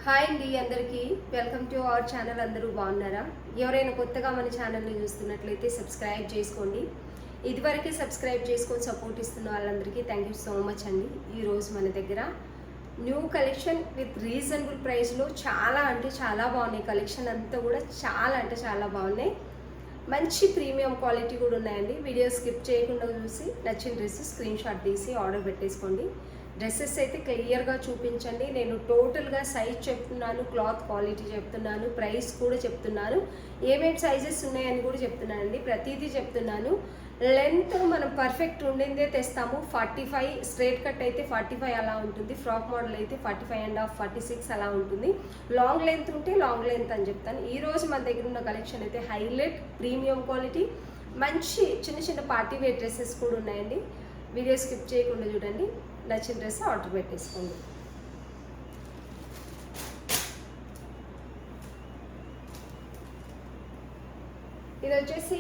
Hi అండి అందరికీ welcome to our channel. అందరూ బాగున్నారా? ఎవరైనా కొత్తగా మన ఛానల్ని చూస్తున్నట్లయితే సబ్స్క్రైబ్ చేసుకోండి. ఇదివరకే సబ్స్క్రైబ్ చేసుకొని సపోర్ట్ ఇస్తున్న వాళ్ళందరికీ థ్యాంక్ యూ సో మచ్ అండి. ఈరోజు మన దగ్గర న్యూ కలెక్షన్ విత్ రీజనబుల్ ప్రైస్లో చాలా అంటే చాలా బాగున్నాయి. కలెక్షన్ అంతా కూడా చాలా అంటే చాలా బాగున్నాయి. మంచి ప్రీమియం క్వాలిటీ కూడా ఉన్నాయండి. వీడియో స్కిప్ చేయకుండా చూసి నచ్చిన డ్రెస్ స్క్రీన్ షాట్ తీసి ఆర్డర్ పెట్టేసుకోండి. డ్రెస్సెస్ అయితే క్లియర్గా చూపించండి. నేను టోటల్గా సైజ్ చెప్తున్నాను, క్లాత్ క్వాలిటీ చెప్తున్నాను, ప్రైస్ కూడా చెప్తున్నాను, ఏమేమి సైజెస్ ఉన్నాయని కూడా చెప్తున్నానండి. ప్రతిదీ చెప్తున్నాను. లెంత్ మనం పర్ఫెక్ట్ ఉండిందే తెస్తాము. 45 స్ట్రేట్ కట్ అయితే 45 అలా ఉంటుంది. ఫ్రాక్ మోడల్ అయితే 45.5 46 అలా ఉంటుంది. లాంగ్ లెంత్ ఉంటే లాంగ్ లెంత్ అని చెప్తాను. ఈరోజు మన దగ్గర ఉన్న కలెక్షన్ అయితే హైలైట్ ప్రీమియం క్వాలిటీ, మంచి చిన్న చిన్న పార్టీ వేర్ డ్రెస్సెస్ కూడా ఉన్నాయండి. వీడియో స్కిప్ చేయకుండా చూడండి. నచ్చిన డ్రెస్ ఆర్డర్ పెట్టేసుకోండి. ఇది వచ్చేసి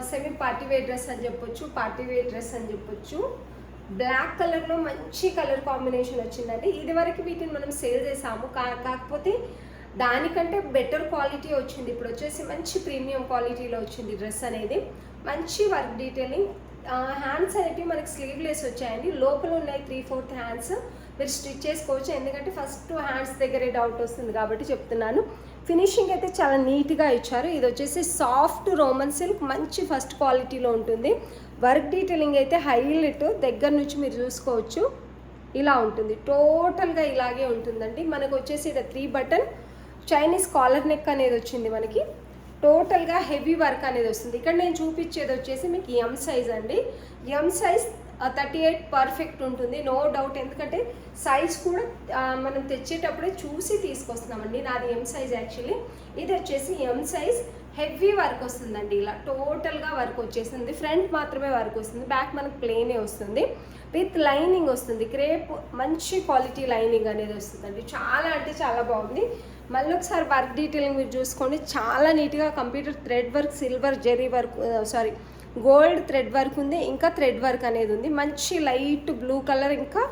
సెమీ పార్టీ వేర్ డ్రెస్ అని చెప్పొచ్చు, పార్టీ వేర్ డ్రెస్ అని చెప్పొచ్చు. బ్లాక్ కలర్లో మంచి కలర్ కాంబినేషన్ వచ్చిందండి. ఇది వరకు వీటిని మనం సేల్ చేసాము, కాకపోతే దానికంటే బెటర్ క్వాలిటీ వచ్చింది. ఇప్పుడు వచ్చేసి మంచి ప్రీమియం క్వాలిటీలో వచ్చింది డ్రెస్ అనేది. మంచి వర్క్ డీటెయిలింగ్. హ్యాండ్స్ అనేవి మనకి స్లీవ్లెస్ వచ్చాయండి. లోపల ఉన్నాయి 3/4 హ్యాండ్స్. మీరు స్టిచ్ చేసుకోవచ్చు, ఎందుకంటే ఫస్ట్ హ్యాండ్స్ దగ్గరే డౌట్ వస్తుంది కాబట్టి చెప్తున్నాను. ఫినిషింగ్ అయితే చాలా నీట్గా ఇచ్చారు. ఇది వచ్చేసి సాఫ్ట్ రోమన్ సిల్క్, మంచి ఫస్ట్ క్వాలిటీలో ఉంటుంది. వర్క్ డీటెయిలింగ్ అయితే హైలైట్. దగ్గర నుంచి మీరు చూసుకోవచ్చు, ఇలా ఉంటుంది. టోటల్గా ఇలాగే ఉంటుందండి. మనకు వచ్చేసి ఇది 3 బటన్ చైనీస్ కాలర్ నెక్ అనేది వచ్చింది. మనకి టోటల్గా హెవీ వర్క్ అనేది వస్తుంది. ఇక్కడ నేను చూపించేది వచ్చేసి మీకు ఎం సైజ్ అండి. ఎం సైజ్ 38 పర్ఫెక్ట్ ఉంటుంది, నో డౌట్. ఎందుకంటే సైజ్ కూడా మనం తెచ్చేటప్పుడే చూసి తీసుకొస్తున్నామండి. నాది ఎం సైజ్ యాక్చువల్లీ. ఇది వచ్చేసి ఎం సైజ్, హెవీ వర్క్ వస్తుందండి. ఇలా టోటల్గా వర్క్ వచ్చేసింది. ఫ్రంట్ మాత్రమే వర్క్ వస్తుంది, బ్యాక్ మనకు ప్లెయినే వస్తుంది. విత్ లైనింగ్ వస్తుంది. క్రేప్ మంచి క్వాలిటీ లైనింగ్ అనేది వస్తుందండి. చాలా అంటే చాలా బాగుంది. మళ్ళీ ఒకసారి వర్క్ డీటెయిలింగ్ మీరు చూసుకోండి. చాలా నీట్గా computer thread work, silver zari work, gold thread work ఉంది. ఇంకా థ్రెడ్ వర్క్ అనేది ఉంది. మంచి లైట్ బ్లూ కలర్, ఇంకా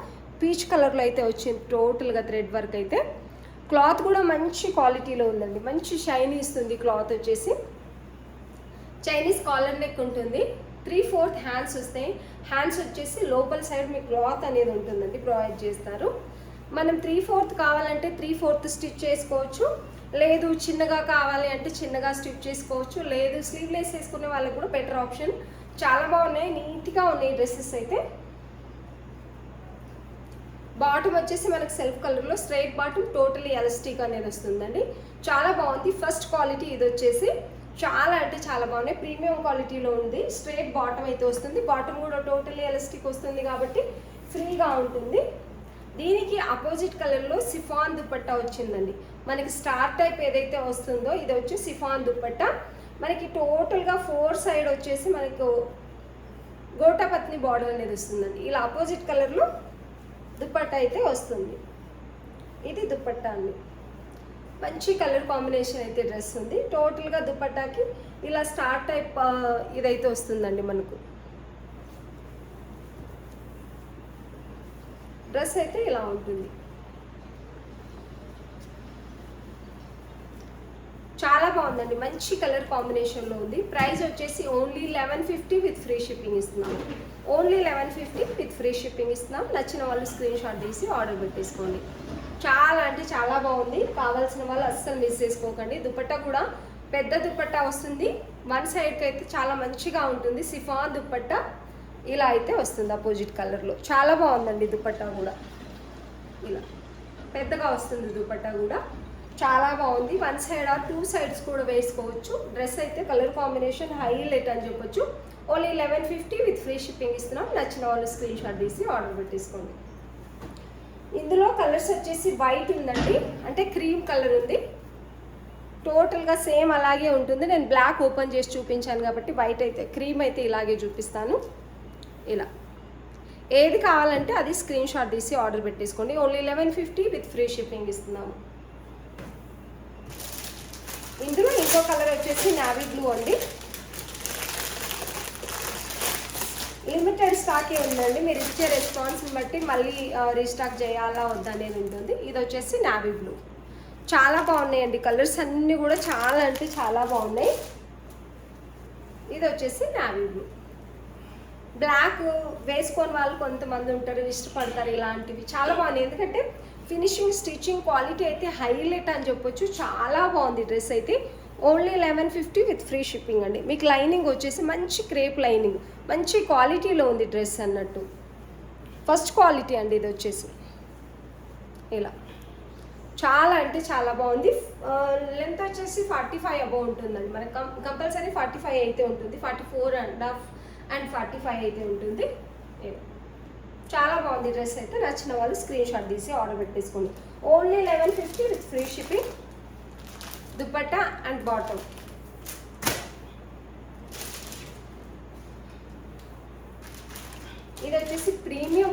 పీచ్ కలర్లో అయితే వచ్చింది టోటల్గా థ్రెడ్ వర్క్ అయితే. క్లాత్ కూడా మంచి క్వాలిటీలో ఉందండి. మంచి షైనీ ఇస్తుంది క్లాత్ వచ్చేసి. చైనీస్ కాలర్ నెక్ ఉంటుంది. 3/4 హ్యాండ్స్ వస్తాయి. హ్యాండ్స్ వచ్చేసి లోపల సైడ్ మీకు క్లాత్ అనేది ఉంటుందండి, ప్రొవైడ్ చేస్తారు. మనం 3/4 కావాలంటే 3/4 స్టిచ్ చేసుకోవచ్చు, లేదు చిన్నగా కావాలి అంటే చిన్నగా స్టిచ్ చేసుకోవచ్చు, లేదు స్లీవ్లెస్ వేసుకునే వాళ్ళకి కూడా బెటర్ ఆప్షన్. చాలా బాగున్నాయి, నీట్గా ఉన్నాయి డ్రెస్సెస్ అయితే. బాటమ్ వచ్చేసి మనకు సెల్ఫ్ కలర్లో స్ట్రైట్ బాటమ్, టోటలీ ఎలాస్టిక్ అనేది వస్తుందండి. చాలా బాగుంది. ఫస్ట్ క్వాలిటీ ఇది వచ్చేసి చాలా అంటే చాలా బాగున్నాయి. ప్రీమియం క్వాలిటీలో ఉంది. స్ట్రైట్ బాటమ్ అయితే వస్తుంది. బాటమ్ కూడా టోటలీ ఎలాస్టిక్ వస్తుంది కాబట్టి ఫ్రీగా ఉంటుంది. దీనికి అపోజిట్ కలర్లో సిఫాన్ దుపట్టా వచ్చిందండి. మనకి స్టార్ టైప్ ఏదైతే వస్తుందో ఇది వచ్చి సిఫాన్ దుపట్టా. మనకి టోటల్గా 4 సైడ్ వచ్చేసి మనకు గోటాపత్ని బార్డర్ అనేది వస్తుందండి. ఇలా అపోజిట్ కలర్లో దుపట్టా అయితే వస్తుంది. ఇది దుపట్టా అండి. మంచి కలర్ కాంబినేషన్ అయితే డ్రెస్ ఉంది. టోటల్గా దుపట్టాకి ఇలా స్టార్ టైప్ ఇదైతే వస్తుందండి. మనకు డ్రెస్ అయితే ఇలా ఉంటుంది. చాలా బాగుందండి. మంచి కలర్ కాంబినేషన్లో ఉంది. ప్రైస్ వచ్చేసి ఓన్లీ 1150 విత్ ఫ్రీ షిప్పింగ్ ఇస్తున్నాము. ఓన్లీ 1150 విత్ ఫ్రీ షిప్పింగ్ ఇస్తున్నాం. నచ్చిన వాళ్ళు స్క్రీన్ షాట్ తీసి ఆర్డర్ పెట్టేసుకోండి. చాలా అంటే చాలా బాగుంది. కావాల్సిన వాళ్ళు అస్సలు మిస్ చేసుకోకండి. దుపట్టా కూడా పెద్ద దుపట్టా వస్తుంది. వన్ సైడ్కి అయితే చాలా మంచిగా ఉంటుంది. సిఫాన్ దుపట్టా ఇలా అయితే వస్తుంది అపోజిట్ కలర్లో. చాలా బాగుందండి. దుపట్టా కూడా ఇలా పెద్దగా వస్తుంది. దుపట్టా కూడా చాలా బాగుంది. 1 సైడ్ ఆర్ 2 సైడ్స్ కూడా వేసుకోవచ్చు. డ్రెస్ అయితే కలర్ కాంబినేషన్ హైలైట్ అని చెప్పొచ్చు. ఓన్లీ 1150 విత్ ఫ్రీ షిప్పింగ్ ఇస్తున్నాం. నచ్చిన వాళ్ళు స్క్రీన్ షాట్ తీసి ఆర్డర్ పెట్టేసుకోండి. ఇందులో కలర్స్ వచ్చేసి వైట్ ఉందండి, అంటే క్రీమ్ కలర్ ఉంది. టోటల్గా సేమ్ అలాగే ఉంటుంది. నేను బ్లాక్ ఓపెన్ చేసి చూపించాను కాబట్టి వైట్ అయితే, క్రీమ్ అయితే ఇలాగే చూపిస్తాను. ఇలా ఏది కావాలంటే అది స్క్రీన్ షాట్ తీసి ఆర్డర్ పెట్టేసుకోండి. ఓన్లీ 1150 విత్ ఫ్రీ షిప్పింగ్ ఇస్తున్నాము. ఇందులో ఇంకో కలర్ వచ్చేసి నావీ బ్లూ అండి. లిమిటెడ్ స్టాకే ఉందండి. మీరు ఇచ్చే రెస్పాన్స్ని బట్టి మళ్ళీ రీస్టాక్ చేయాలా వద్దనేది ఉంటుంది. ఇది వచ్చేసి నావీ బ్లూ. చాలా బాగున్నాయండి, కలర్స్ అన్నీ కూడా చాలా అంటే చాలా బాగున్నాయి. ఇది వచ్చేసి నావీ బ్లూ. బ్లాక్ వేసుకొని వాళ్ళు కొంతమంది ఉంటారు, ఇష్టపడతారు ఇలాంటివి. చాలా బాగున్నాయి, ఎందుకంటే ఫినిషింగ్ స్టిచ్చింగ్ క్వాలిటీ అయితే హైలైట్ అని చెప్పొచ్చు. చాలా బాగుంది డ్రెస్ అయితే. ఓన్లీ 1150 విత్ ఫ్రీ షిప్పింగ్ అండి. మీకు లైనింగ్ వచ్చేసి మంచి క్రేప్ లైనింగ్, మంచి క్వాలిటీలో ఉంది డ్రెస్ అన్నట్టు. ఫస్ట్ క్వాలిటీ అండి ఇది వచ్చేసి. ఇలా చాలా అంటే చాలా బాగుంది. లెంత్ వచ్చేసి 45 అబౌవ్ ఉంటుందండి. మనకు కంపల్సరీ 45 అయితే ఉంటుంది, 44.5 అండ్ 45 అయితే ఉంటుంది. చాలా బాగుంది డ్రెస్ అయితే. నచ్చిన వాళ్ళు స్క్రీన్ షాట్ తీసి ఆర్డర్ పెట్టేసుకోండి. Only 1150 with free shipping. Dupatta and bottom. ఇది వచ్చేసి ప్రీమియం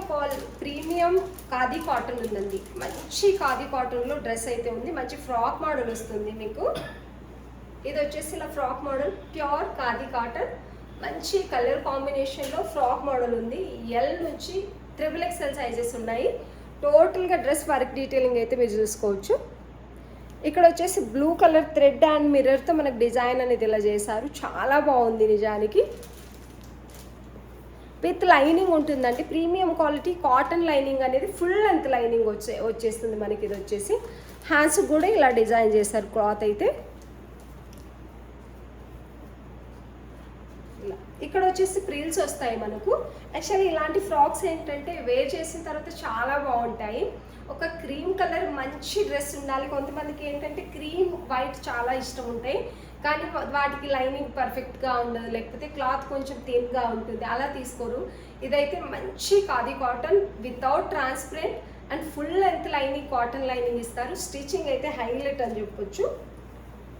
ఖాదీ కాటన్ ఉందండి. మంచి ఖాదీ కాటన్లో డ్రెస్ అయితే ఉంది. మంచి ఫ్రాక్ మోడల్ వస్తుంది మీకు. ఇది వచ్చేసి ఇలా frock model, pure khadi cotton, మంచి కలర్ కాంబినేషన్లో ఫ్రాక్ మోడల్ ఉంది. ఎల్ నుంచి XXL సైజెస్ ఉన్నాయి. టోటల్గా డ్రెస్ వర్క్ డీటెయిలింగ్ అయితే మీరు చూసుకోవచ్చు. ఇక్కడ వచ్చేసి బ్లూ కలర్ థ్రెడ్ అండ్ మిర్రర్తో మనకు డిజైన్ అనేది ఇలా చేశారు. చాలా బాగుంది నిజానికి. విత్ లైనింగ్ ఉంటుందండి, ప్రీమియం క్వాలిటీ కాటన్ లైనింగ్ అనేది ఫుల్ లెంత్ లైనింగ్ వచ్చేస్తుంది మనకి. ఇది వచ్చేసి హ్యాండ్స్ కూడా ఇలా డిజైన్ చేశారు క్లాత్ అయితే. ఇలా ఇక్కడ వచ్చేసి ప్రిల్స్ వస్తాయి మనకు. యాక్చువల్లీ ఇలాంటి ఫ్రాక్స్ ఏంటంటే వేర్ చేసిన తర్వాత చాలా బాగుంటాయి. ఒక క్రీమ్ కలర్ మంచి డ్రెస్ ఉండాలి. కొంతమందికి ఏంటంటే క్రీమ్ వైట్ చాలా ఇష్టం ఉంటాయి, కానీ వాటికి లైనింగ్ పర్ఫెక్ట్గా ఉండదు, లేకపోతే క్లాత్ కొంచెం థిన్గా ఉంటుంది, అలా తీసుకోరు. ఇదైతే మంచి khadi cotton without transparent and full length lining, cotton lining ఇస్తారు. స్టిచ్చింగ్ అయితే హైలైట్ అని చెప్పొచ్చు.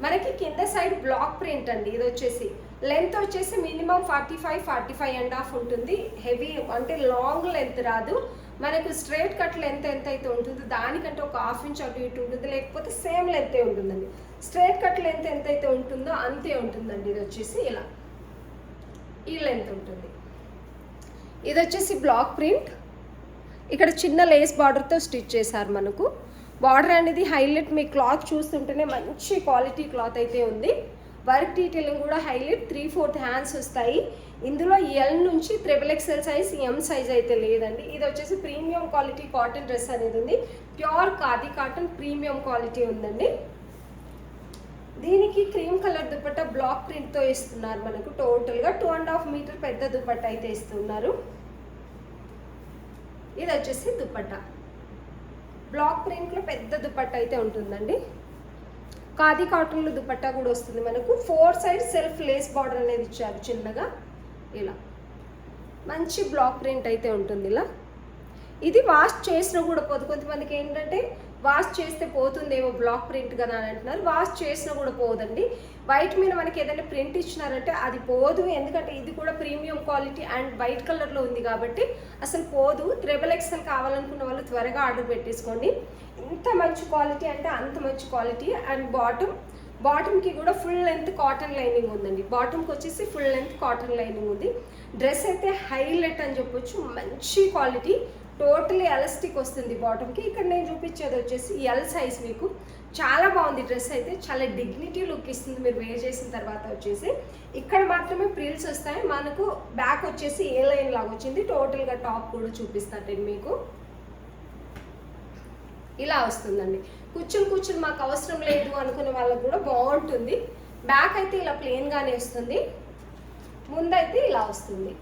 మనకి కింద సైడ్ బ్లాక్ ప్రింట్ అండి. ఇది వచ్చేసి లెంత్ వచ్చేసి మినిమం 45.5 ఉంటుంది. హెవీ అంటే లాంగ్ లెంత్ రాదు మనకు. స్ట్రైట్ కట్ లెంత్ ఎంత అయితే ఉంటుందో దానికంటే ఒక ½ ఇంచ్ అటు ఇటు ఉంటుంది, లేకపోతే సేమ్ లెంతే ఉంటుందండి. స్ట్రైట్ కట్ లెంత్ ఎంత అయితే ఉంటుందో అంతే ఉంటుందండి. ఇది వచ్చేసి ఇలా ఈ లెంత్ ఉంటుంది. ఇది వచ్చేసి బ్లాక్ ప్రింట్. ఇక్కడ చిన్న లేస్ బార్డర్తో స్టిచ్ చేశారు మనకు. బార్డర్ అనేది హైలైట్, మీ క్లాత్ చూస్తుంటేనే మంచి క్వాలిటీ క్లాత్ అయితే ఉంది. వర్క్ డీటెయిలింగ్ కూడా హైలైట్. 3/4 హ్యాండ్స్ వస్తాయి. ఇందులో ఎల్ నుంచి XXL సైజ్, ఎం సైజ్ అయితే లేదండి. ఇది వచ్చేసి ప్రీమియం క్వాలిటీ కాటన్ డ్రెస్ అనేది ఉంది. Pure khadi cotton premium quality ఉందండి. దీనికి క్రీమ్ కలర్ దుపట్టా బ్లాక్ ప్రింట్తో ఇస్తున్నారు మనకు. టోటల్గా 2.5 మీటర్ పెద్ద దుపట్టా అయితే ఇస్తున్నారు. ఇది వచ్చేసి దుపట్టా బ్లాక్ ప్రింట్లో పెద్ద దుపట్టా అయితే ఉంటుందండి. ఖాదీ కాటన్లో దుపట్టా కూడా వస్తుంది మనకు. 4 సైడ్ సెల్ఫ్ లేస్ బార్డర్ అనేది ఇచ్చారు చిన్నగా. ఇలా మంచి బ్లాక్ ప్రింట్ అయితే ఉంటుంది. ఇలా ఇది వాష్ చేసినా కూడా పోదు. కొంతమందికి ఏంటంటే వాష్ చేస్తే పోతుందేమో బ్లాక్ ప్రింట్ కదా అని అంటున్నారు. వాష్ చేసినా కూడా పోదండి. వైట్ మీద మనకి ఏదైనా ప్రింట్ ఇచ్చినారంటే అది పోదు, ఎందుకంటే ఇది కూడా ప్రీమియం క్వాలిటీ అండ్ వైట్ కలర్లో ఉంది కాబట్టి అసలు పోదు. XXL కావాలనుకున్న వాళ్ళు త్వరగా ఆర్డర్ పెట్టేసుకోండి. ఇంత మంచి క్వాలిటీ అంటే అంత మంచి క్వాలిటీ. అండ్ బాటమ్కి కూడా ఫుల్ లెంత్ కాటన్ లైనింగ్ ఉందండి. బాటమ్కి వచ్చేసి ఫుల్ లెంత్ కాటన్ లైనింగ్ ఉంది. డ్రెస్ అయితే హైలైట్ అని చెప్పొచ్చు. మంచి క్వాలిటీ, టోటలీ ఎలాస్టిక్ వస్తుంది బాటమ్కి. ఇక్కడ నేను చూపించేది వచ్చేసి ఎల్ సైజ్. మీకు చాలా బాగుంది డ్రెస్ అయితే. చాలా డిగ్నిటీ లుక్ ఇస్తుంది మీరు వేర్ చేసిన తర్వాత. వచ్చేసి ఇక్కడ మాత్రమే ప్రిల్స్ వస్తాయి మనకు. బ్యాక్ వచ్చేసి ఏ లైన్ లాగా వచ్చింది. టోటల్గా టాప్ కూడా చూపిస్తాను మీకు. ఇలా వస్తుందండి. కూర్చుని మాకు అవసరం లేదు అనుకునే వాళ్ళకు కూడా బాగుంటుంది. బ్యాక్ అయితే ఇలా ప్లెయిన్గానే వస్తుంది, ముందైతే ఇలా వస్తుంది.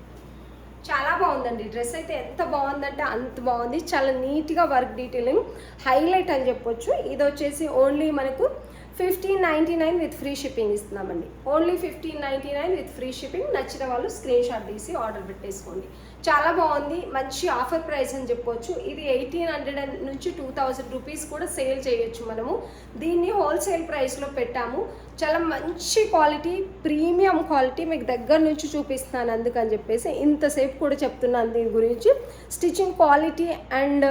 చాలా బాగుందండి డ్రెస్ అయితే. ఎంత బాగుందంటే అంత బాగుంది. చాలా నీట్గా వర్క్ డీటెయిలింగ్ హైలైట్ అని చెప్పొచ్చు. ఇది వచ్చేసి ఓన్లీ మనకు 1599 విత్ ఫ్రీ షిప్పింగ్ ఇస్తున్నామండి. Only 1599 with free shipping. నచ్చిన వాళ్ళు స్క్రీన్ షాట్ తీసి ఆర్డర్ పెట్టేసుకోండి. చాలా బాగుంది, మంచి ఆఫర్ ప్రైస్ అని చెప్పొచ్చు. ఇది 1800 నుంచి 2000 రూపీస్ కూడా సేల్ చేయొచ్చు మనము. దీన్ని హోల్సేల్ ప్రైస్లో పెట్టాము. చాలా మంచి క్వాలిటీ, ప్రీమియం క్వాలిటీ మీకు దగ్గర నుంచి చూపిస్తున్నాను. అందుకని చెప్పేసి ఇంతసేపు కూడా చెప్తున్నాను దీని గురించి. Stitching quality and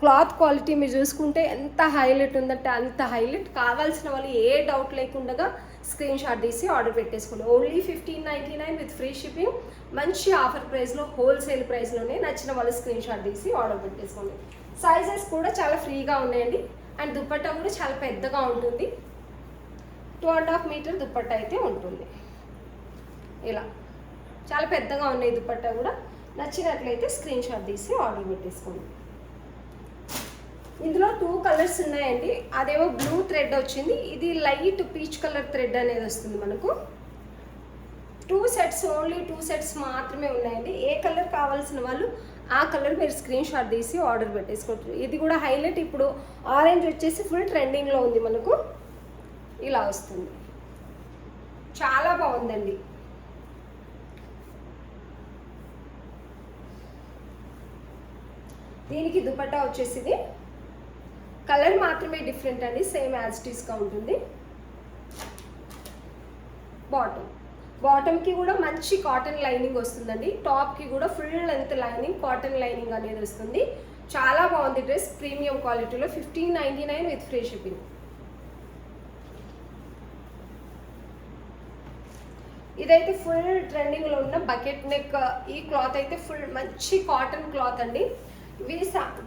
cloth quality మీరు చూసుకుంటే ఎంత హైలైట్ ఉందంటే అంత హైలైట్. కావాల్సిన వాళ్ళు ఏ డౌట్ లేకుండా స్క్రీన్ షాట్ తీసి ఆర్డర్ పెట్టేసుకోండి. Only 1599 with free shipping. మంచి ఆఫర్ ప్రైస్లో, హోల్సేల్ ప్రైస్లోనే. నచ్చిన వాళ్ళు స్క్రీన్ షాట్ తీసి ఆర్డర్ పెట్టేసుకోండి. సైజెస్ కూడా చాలా ఫ్రీగా ఉన్నాయండి. అండ్ దుపట్టా కూడా చాలా పెద్దగా ఉంటుంది, 2.5 మీటర్ దుపట్టా అయితే ఉంటుంది. ఇలా చాలా పెద్దగా ఉన్నాయి దుపట్టా కూడా. నచ్చినట్లయితే స్క్రీన్ షాట్ తీసి ఆర్డర్ పెట్టేసుకోండి. ఇందులో 2 కలర్స్ ఉన్నాయండి. అదేమో బ్లూ థ్రెడ్ వచ్చింది, ఇది లైట్ పీచ్ కలర్ థ్రెడ్ అనేది వస్తుంది మనకు. 2 సెట్స్, ఓన్లీ 2 సెట్స్ మాత్రమే ఉన్నాయండి. ఏ కలర్ కావాల్సిన వాళ్ళు ఆ కలర్ మీరు స్క్రీన్ షాట్ తీసి ఆర్డర్ పెట్టేసుకోవచ్చు. ఇది కూడా హైలైట్, ఇప్పుడు ఆరెంజ్ వచ్చేసి ఫుల్ ట్రెండింగ్లో ఉంది మనకు. ఇలా వస్తుంది, చాలా బాగుందండి. దీనికి దుపట్టా వచ్చేసి కలర్ మాత్రమే డిఫరెంట్ అండి, సేమ్ యాజ్ ఇట్ ఈస్గా ఉంటుంది. బాటమ్కి కూడా మంచి కాటన్ లైనింగ్ వస్తుందండి. టాప్కి కూడా full length lining, cotton lining అనేది వస్తుంది. చాలా బాగుంది డ్రెస్, ప్రీమియం క్వాలిటీలో. 1599 విత్ ఫ్రీ షిప్పింగ్. ఇదైతే ఫుల్ ట్రెండింగ్లో ఉన్న బకెట్ నెక్. ఈ క్లాత్ అయితే ఫుల్ మంచి కాటన్ క్లాత్ అండి. ఇవి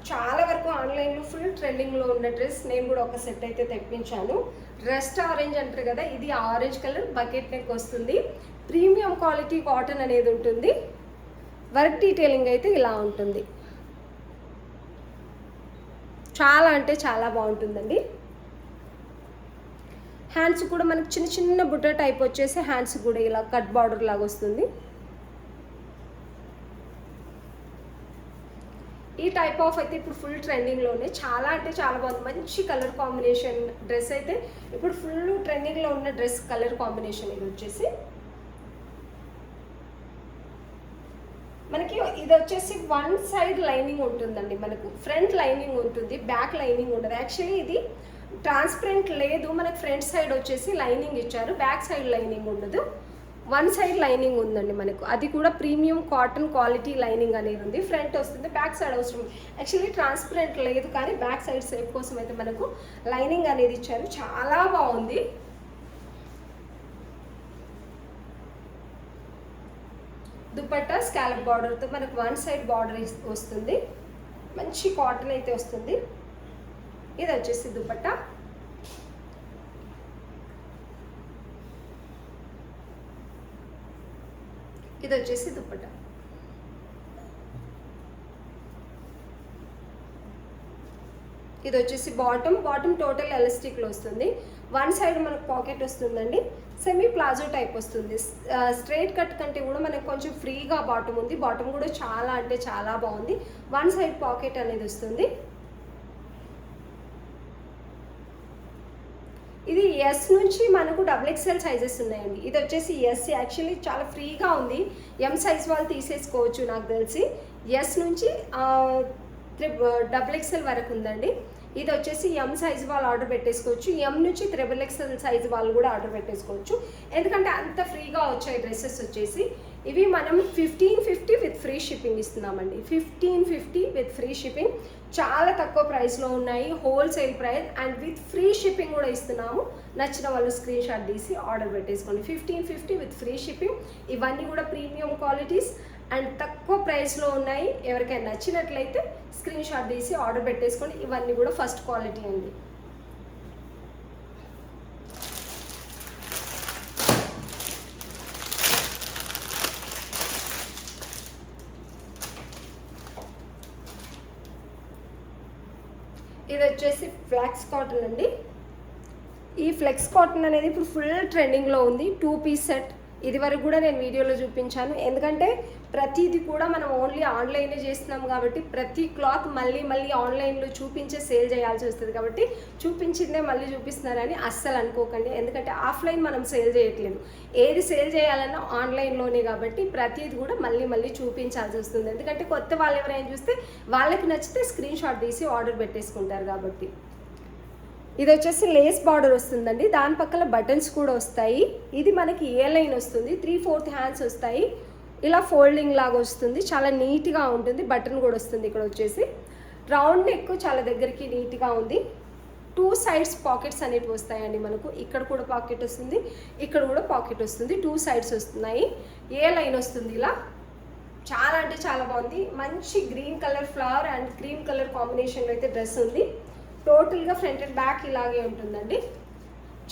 చాలా వరకు ఆన్లైన్లో ఫుల్ ట్రెండింగ్లో ఉన్న డ్రెస్. నేను కూడా ఒక సెట్ అయితే తెప్పించాను. రస్ట్ ఆరెంజ్ అంటారు కదా, ఇది ఆరెంజ్ కలర్, బకెట్ నెక్ వస్తుంది. ప్రీమియం క్వాలిటీ కాటన్ అనేది ఉంటుంది. వర్క్ డీటెయిలింగ్ అయితే ఇలా ఉంటుంది. చాలా అంటే చాలా బాగుంటుందండి. హ్యాండ్స్ కూడా మనకి చిన్న చిన్న బుట్ట టైప్ వచ్చేసి హ్యాండ్స్ కూడా ఇలా కట్ బార్డర్ లాగా వస్తుంది. ఈ టైప్ ఆఫ్ అయితే ఇప్పుడు ఫుల్ ట్రెండింగ్లోనే, చాలా అంటే చాలా బాగుంది. మంచి కలర్ కాంబినేషన్ డ్రెస్ అయితే ఇప్పుడు ఫుల్ ట్రెండింగ్లో ఉన్న డ్రెస్ కలర్ కాంబినేషన్. ఇది వచ్చేసి మనకి ఇది వచ్చేసి 1 సైడ్ లైనింగ్ ఉంటుందండి. మనకు ఫ్రంట్ లైనింగ్ ఉంటుంది, బ్యాక్ లైనింగ్ ఉండదు. యాక్చువల్లీ ఇది ట్రాన్స్పరెంట్ లేదు, మనకు ఫ్రంట్ సైడ్ వచ్చేసి లైనింగ్ ఇచ్చారు, బ్యాక్ సైడ్ లైనింగ్ ఉండదు. 1 సైడ్ లైనింగ్ ఉందండి మనకు. అది కూడా ప్రీమియం కాటన్ క్వాలిటీ లైనింగ్ అనేది ఉంది. ఫ్రంట్ వస్తుంది, బ్యాక్ సైడ్ అవసరం. యాక్చువల్లీ ట్రాన్స్పరెంట్ లేదు, కానీ బ్యాక్ సైడ్ సేఫ్ కోసం అయితే మనకు లైనింగ్ అనేది ఇచ్చారు. చాలా బాగుంది. దుపట్టా స్కాలప్ బార్డర్తో మనకు 1 సైడ్ బార్డర్ వస్తుంది. మంచి కాటన్ అయితే వస్తుంది. ఇది వచ్చేసి దుపట్టా. ఇది వచ్చేసి దుపట్టా. ఇది వచ్చేసి బాటమ్ టోటల్ ఎలాస్టిక్లో వస్తుంది. 1 సైడ్ మనకు పాకెట్ వస్తుందండి. సెమీ ప్లాజో టైప్ వస్తుంది. స్ట్రైట్ కట్ కంటే కూడా మనకు కొంచెం ఫ్రీగా బాటమ్ ఉంది. బాటమ్ కూడా చాలా అంటే చాలా బాగుంది. 1 సైడ్ పాకెట్ అనేది వస్తుంది. ఇది ఎస్ నుంచి మనకు XXL సైజెస్ ఉన్నాయండి. ఇది వచ్చేసి ఎస్. యాక్చువల్లీ చాలా ఫ్రీగా ఉంది, ఎం సైజ్ వాళ్ళు తీసేసుకోవచ్చు నాకు తెలిసి. ఎస్ నుంచి XXL వరకు ఉందండి. ఇది వచ్చేసి ఎం సైజ్ వాళ్ళు ఆర్డర్ పెట్టేసుకోవచ్చు. ఎం నుంచి XXL సైజ్ వాళ్ళు కూడా ఆర్డర్ పెట్టేసుకోవచ్చు, ఎందుకంటే అంత ఫ్రీగా వచ్చాయి డ్రెస్సెస్ వచ్చేసి. ఇవి మనం 1550 విత్ ఫ్రీ షిప్పింగ్ ఇస్తున్నామండి. 1550 విత్ ఫ్రీ షిప్పింగ్. చాలా తక్కువ ప్రైస్లో ఉన్నాయి, wholesale price, and with free shipping కూడా ఇస్తున్నాము. నచ్చిన వాళ్ళు స్క్రీన్ షాట్ తీసి ఆర్డర్ పెట్టేసుకోండి. 1550 విత్ ఫ్రీ షిప్పింగ్. ఇవన్నీ కూడా ప్రీమియం క్వాలిటీస్ అండ్ తక్కువ ప్రైస్లో ఉన్నాయి. ఎవరికైనా నచ్చినట్లయితే స్క్రీన్ షాట్ తీసి ఆర్డర్ పెట్టేసుకోండి. ఇవన్నీ కూడా ఫస్ట్ క్వాలిటీ అండి. ఇది వచ్చేసి ఫ్లెక్స్ కాటన్ అండి. ఈ ఫ్లెక్స్ కాటన్ అనేది ఇప్పుడు ఫుల్ ట్రెండింగ్లో ఉంది. 2 పీస్ సెట్. ఇది వరకు కూడా నేను వీడియోలో చూపించాను, ఎందుకంటే ప్రతిది కూడా మనం ఓన్లీ ఆన్లైనే చేస్తున్నాం కాబట్టి ప్రతి క్లాత్ మళ్ళీ ఆన్లైన్లో చూపించే సేల్ చేయాల్సి వస్తుంది. కాబట్టి చూపించిందే మళ్ళీ చూపిస్తున్నారని అస్సలు అనుకోకండి, ఎందుకంటే ఆఫ్లైన్ మనం సేల్ చేయట్లేదు. ఏది సేల్ చేయాలన్నా ఆన్లైన్లోనే, కాబట్టి ప్రతిది కూడా మళ్ళీ చూపించాల్సి వస్తుంది. ఎందుకంటే కొత్త వాళ్ళు ఎవరైనా చూస్తే వాళ్ళకి నచ్చితే స్క్రీన్ షాట్ తీసి ఆర్డర్ పెట్టేసుకుంటారు కాబట్టి. ఇది వచ్చేసి లేస్ బార్డర్ వస్తుందండి, దాని పక్కన బటన్స్ కూడా వస్తాయి. ఇది మనకి ఏ లైన్ వస్తుంది, 3/4 హ్యాండ్స్ వస్తాయి. ఇలా ఫోల్డింగ్ లాగా వస్తుంది, చాలా నీట్గా ఉంటుంది. బటన్ కూడా వస్తుంది. ఇక్కడ వచ్చేసి రౌండ్ నెక్, చాలా దగ్గరికి నీట్గా ఉంది. 2 సైడ్స్ పాకెట్స్ అనేవి వస్తాయండి మనకు. ఇక్కడ కూడా పాకెట్ వస్తుంది, ఇక్కడ కూడా పాకెట్ వస్తుంది. 2 సైడ్స్ వస్తున్నాయి. ఏ లైన్ వస్తుంది ఇలా. చాలా అంటే చాలా బాగుంది. మంచి green colour flower and cream colour కాంబినేషన్లో అయితే డ్రెస్ ఉంది. టోటల్గా ఫ్రంట్ అండ్ బ్యాక్ ఇలాగే ఉంటుందండి.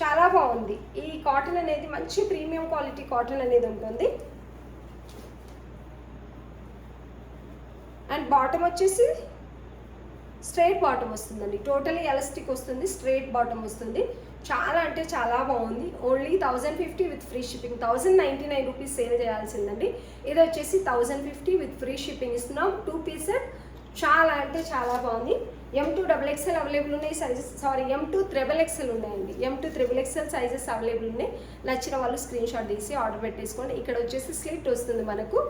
చాలా బాగుంది. ఈ కాటన్ అనేది మంచి ప్రీమియం క్వాలిటీ కాటన్ అనేది ఉంటుంది. అండ్ బాటమ్ వచ్చేసి స్ట్రైట్ బాటమ్ వస్తుందండి. టోటలీ ఎలాస్టిక్ వస్తుంది, స్ట్రైట్ బాటమ్ వస్తుంది. చాలా అంటే చాలా బాగుంది. Only 1050 with free shipping. 1099 rupees sale చేయాల్సిందండి. ఇది వచ్చేసి 1050 విత్ ఫ్రీ షిప్పింగ్ ఇస్తున్నాం. 2 పీస్. చాలా అంటే చాలా బాగుంది. M2 XXL అవైలబుల్ ఉన్నాయి సైజెస్. సారీ, M2 XXL ఉన్నాయండి. M2 XXL సైజెస్ అవైలబుల్ ఉన్నాయి. నచ్చిన వాళ్ళు స్క్రీన్ షాట్ తీసి ఆర్డర్ పెట్టేసుకోండి. ఇక్కడ వచ్చేసి స్లిట్ వస్తుంది మనకు,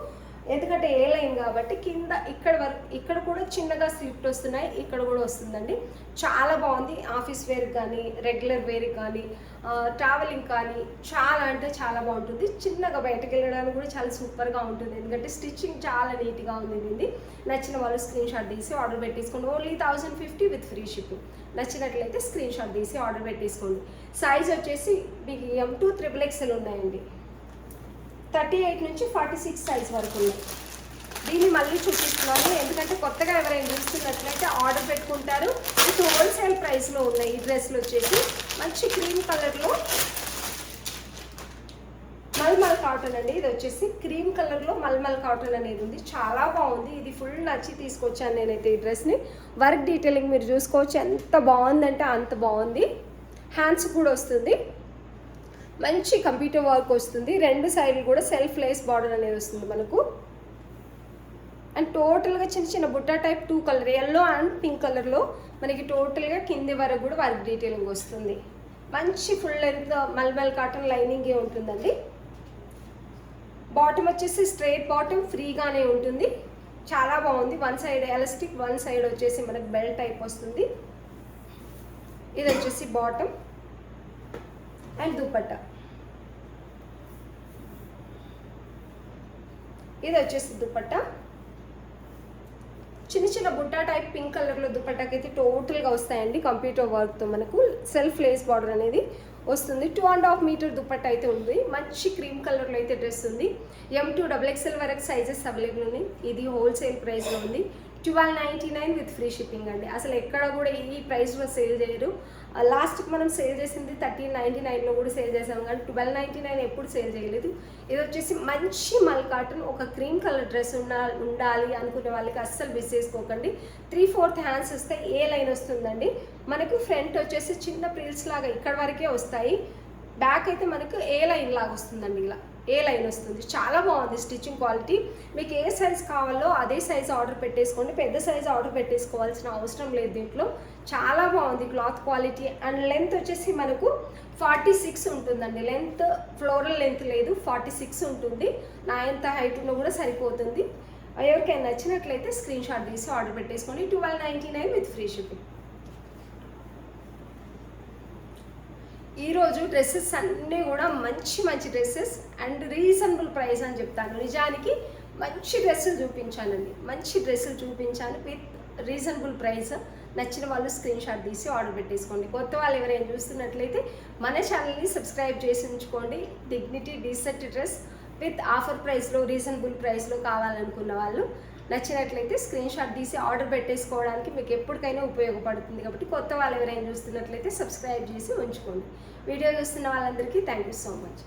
ఎందుకంటే ఏ లైన్ కాబట్టి కింద ఇక్కడ వరకు, ఇక్కడ కూడా చిన్నగా స్లిట్ వస్తున్నాయి, ఇక్కడ కూడా వస్తుందండి. చాలా బాగుంది. ఆఫీస్ వేర్కి కానీ, రెగ్యులర్ వేర్కి కానీ, ట్రావెలింగ్ కానీ చాలా అంటే చాలా బాగుంటుంది. చిన్నగా బయటకు వెళ్ళడానికి కూడా చాలా సూపర్గా ఉంటుంది, ఎందుకంటే స్టిచ్చింగ్ చాలా నీట్గా ఉంది దీన్ని. నచ్చిన వాళ్ళు స్క్రీన్ షాట్ తీసి ఆర్డర్ పెట్టేసుకోండి. Only 1050 with free shipping. నచ్చినట్లయితే స్క్రీన్ షాట్ తీసి ఆర్డర్ పెట్టేసుకోండి. సైజ్ వచ్చేసి మీకు M2 XXL ఉన్నాయండి. 38 నుంచి 46 సైజ్ వరకు ఉన్నాయి. దీన్ని మళ్ళీ చూపిస్తున్నాను, ఎందుకంటే కొత్తగా ఎవరైనా చూస్తున్నట్లయితే ఆర్డర్ పెట్టుకుంటారు. ఇది హోల్సేల్ ప్రైస్లో ఉన్నాయి. ఈ డ్రెస్లు వచ్చేసి మంచి క్రీమ్ కలర్లో మల్మల్ కాటన్ అండి. ఇది వచ్చేసి క్రీమ్ కలర్లో మల్మల్ కాటన్ అనేది ఉంది. చాలా బాగుంది. ఇది ఫుల్ నచ్చి తీసుకొచ్చాను నేనైతే ఈ డ్రెస్ని. వర్క్ డీటెయిలింగ్ మీరు చూసుకోవచ్చు, ఎంత బాగుందంటే అంత బాగుంది. హ్యాండ్స్ కూడా వస్తుంది, మంచి కంప్యూటర్ వర్క్ వస్తుంది. 2 సైడ్లు కూడా సెల్ఫ్ లేస్ బార్డర్ అనేది వస్తుంది మనకు. అండ్ టోటల్గా చిన్న చిన్న బుట్ట type 2 colour, yellow and pink కలర్లో మనకి టోటల్గా కింది వరకు కూడా వర్క్ డీటెయిలింగ్ వస్తుంది. మంచి ఫుల్ లెంత్ మల్మల్ కాటన్ లైనింగే ఉంటుందండి. బాటమ్ వచ్చేసి స్ట్రైట్ బాటమ్ ఫ్రీగానే ఉంటుంది. చాలా బాగుంది. 1 సైడ్ ఎలాస్టిక్, 1 సైడ్ వచ్చేసి మనకు బెల్ట్ టైప్ వస్తుంది. ఇది వచ్చేసి బాటమ్ అండ్ దుపట్టా. ఇది వచ్చేసి దుపట్టా. చిన్న చిన్న బుట్టా టైప్ పింక్ కలర్లో దుపట్టాకి అయితే టోటల్గా వస్తాయండి. కంప్యూటర్ వర్క్తో మనకు సెల్ఫ్ లేస్ బార్డర్ అనేది వస్తుంది. 2.5 మీటర్ దుపట్టా అయితే ఉంది. మంచి క్రీమ్ కలర్లో అయితే డ్రెస్ ఉంది. M2 XXL వరకు సైజెస్ అవైలబుల్ ఉన్నాయి. ఇది హోల్సేల్ ప్రైస్లో ఉంది. 1299 విత్ ఫ్రీ షిప్పింగ్ అండి. అసలు ఎక్కడ కూడా ఈ ప్రైస్లో సేల్ చేయరు. లాస్ట్కి మనం సేల్ చేసింది 1399లో కూడా సేల్ చేసాం, కానీ 1299 ఎప్పుడు సేల్ చేయలేదు. ఇది వచ్చేసి మంచి మల్ కాటన్, ఒక క్రీమ్ కలర్ డ్రెస్ ఉండాలి అనుకునే వాళ్ళకి అస్సలు మిస్ చేసుకోకండి. 3/4 హ్యాండ్స్ వస్తాయి. ఏ లైన్ వస్తుందండి మనకు. ఫ్రంట్ వచ్చేసి చిన్న ప్రిల్స్ లాగా ఇక్కడ వరకే వస్తాయి. బ్యాక్ అయితే మనకు ఏ లైన్ లాగా వస్తుందండి. ఇలా ఏ లైన్ వస్తుంది. చాలా బాగుంది స్టిచ్చింగ్ క్వాలిటీ. మీకు ఏ సైజ్ కావాలో అదే సైజ్ ఆర్డర్ పెట్టేసుకోండి. పెద్ద సైజ్ ఆర్డర్ పెట్టేసుకోవాల్సిన అవసరం లేదు దీంట్లో. చాలా బాగుంది క్లాత్ క్వాలిటీ. అండ్ లెంత్ వచ్చేసి మనకు 46 ఉంటుందండి. లెంత్ ఫ్లోరల్ లెంత్ లేదు, 46 ఉంటుంది. నా ఎంత హైట్ ఉన్నా కూడా సరిపోతుంది. ఎవరికైనా నచ్చినట్లయితే స్క్రీన్ షాట్ తీసి ఆర్డర్ పెట్టేసుకోండి. 1299 విత్ ఫ్రీ షిప్పింగ్. ఈరోజు డ్రెస్సెస్ అన్నీ కూడా మంచి మంచి డ్రెస్సెస్ అండ్ రీజనబుల్ ప్రైస్ అని చెప్తాను. నిజానికి మంచి డ్రెస్సులు చూపించానండి, మంచి డ్రెస్సులు చూపించాను విత్ రీజనబుల్ ప్రైస్. నచ్చిన వాళ్ళు స్క్రీన్ షాట్ తీసి ఆర్డర్ పెట్టేసుకోండి. కొత్త వాళ్ళు ఎవరైనా చూస్తున్నట్లయితే మన ఛానల్ని సబ్స్క్రైబ్ చేసి ఉంచుకోండి. Dignity decent dress with offer ప్రైస్లో, రీజనబుల్ ప్రైస్లో కావాలనుకున్న వాళ్ళు నచ్చినట్లయితే స్క్రీన్ షాట్ తీసి ఆర్డర్ పెట్టేసుకోవడానికి మీకు ఎప్పటికైనా ఉపయోగపడుతుంది. కాబట్టి కొత్త వాళ్ళు ఎవరైనా చూస్తున్నట్లయితే సబ్స్క్రైబ్ చేసి ఉంచుకోండి. వీడియో చూస్తున్న వాళ్ళందరికీ థ్యాంక్ యూ సో మచ్.